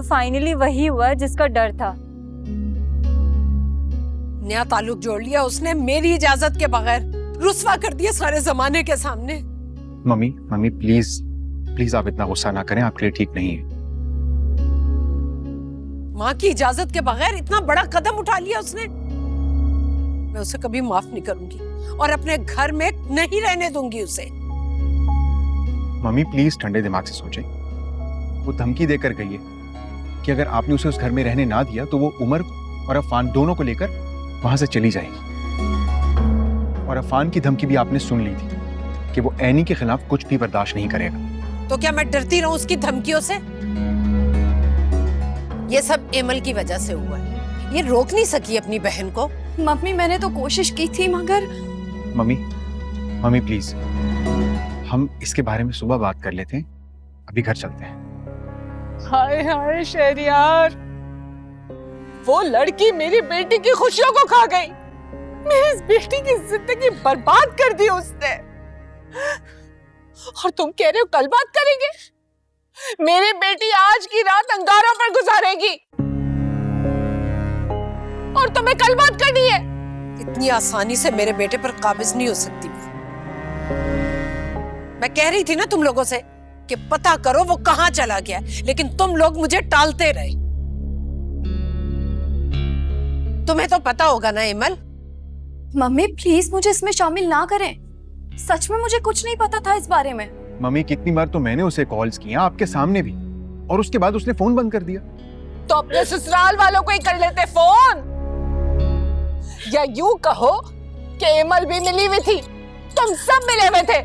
Finally वही हुआ जिसका डर था। नया ताल्लुक जोड़ लिया उसने मेरी इजाजत के बगैर, रुस्वा कर दिया सारे जमाने के सामने। मम्मी मम्मी प्लीज प्लीज आप इतना गुस्सा ना करें, आपके लिए ठीक नहीं है। माँ की इजाजत के बगैर इतना बड़ा कदम उठा लिया उसने। मैं उसे कभी माफ नहीं करूंगी और अपने घर में नहीं रहने दूंगी उसे। मम्मी प्लीज ठंडे दिमाग से सोचें। वो धमकी देकर गई है कि अगर आपने उसे उस घर में रहने ना दिया तो वो उमर और अफान दोनों को लेकर वहां से चली जाएगी। और अफान की धमकी भी आपने सुन ली थी कि वो ऐनी के खिलाफ कुछ भी बर्दाश्त नहीं करेगा। तो क्या मैं डरती रहूं उसकी धमकियों से? ये सब एमल की वजह से हुआ है। ये रोक नहीं सकी अपनी बहन को। मम्मी मैंने तो कोशिश की थी मगर। मम्मी मम्मी प्लीज हम इसके बारे में सुबह बात कर लेते हैं, अभी घर चलते हैं। हाय हाय शहरियार, वो लड़की मेरी बेटी की खुशियों को खा गई। मेरी इस बेटी की जिंदगी बर्बाद कर दी उसने। और तुम कह रहे हो कल बात करेंगे? मेरी बेटी आज की रात अंगारों पर गुजारेगी और तुम्हें कल बात करनी है। इतनी आसानी से मेरे बेटे पर काबिज नहीं हो सकती। मैं कह रही थी ना तुम लोगों से कि पता करो वो कहां चला गया, लेकिन तुम लोग मुझे टालते रहे। तुम्हें तो पता होगा ना एमल। मम्मी प्लीज मुझे इसमें शामिल ना करें, सच में मुझे कुछ नहीं पता था इस बारे में। मम्मी कितनी बार तो मैंने उसे कॉल्स किया आपके सामने भी, और उसके बाद उसने फोन बंद कर दिया। तो अपने ससुराल वालों को ही कर लेते फोन, या यूं कहो कि एमल भी मिली हुई थी, तुम सब मिले हुए थे।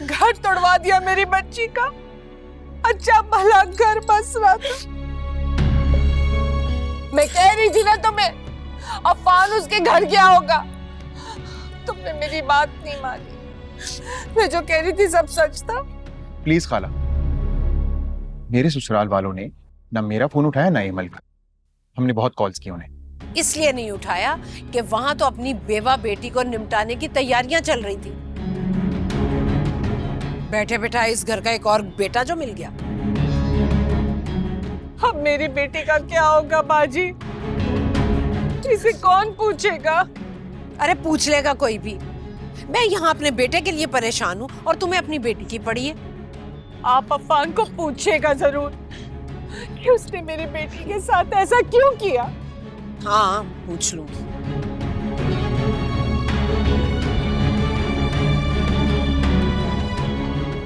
घर तोड़वा दिया मेरी बच्ची का, अच्छा भला घर बस रहा था। मैं कह रही थी ना तुम्हें, अफान उसके घर गया होगा, तुमने मेरी बात नहीं मानी। मैं जो कह रही थी सब सच था। प्लीज खाला, मेरे ससुराल वालों ने ना मेरा फोन उठाया ना एमल का। हमने बहुत कॉल्स की उन्हें। इसलिए नहीं उठाया कि वहां तो अपनी बेवा बेटी को निपटाने की तैयारियां चल रही थी। बैठे बैठा इस घर का एक और बेटा जो मिल गया। अब मेरी बेटी का क्या होगा बाजी? इसे कौन पूछेगा? अरे पूछ लेगा कोई भी। मैं यहाँ अपने बेटे के लिए परेशान हूँ और तुम्हें अपनी बेटी की पड़ी है। आप अफान को पूछेगा जरूर कि उसने मेरी बेटी के साथ ऐसा क्यों किया। हाँ पूछ लूंगी।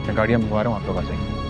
मैं गाड़ियां मंगवा रहा हूँ, आप लोग आ जाइए।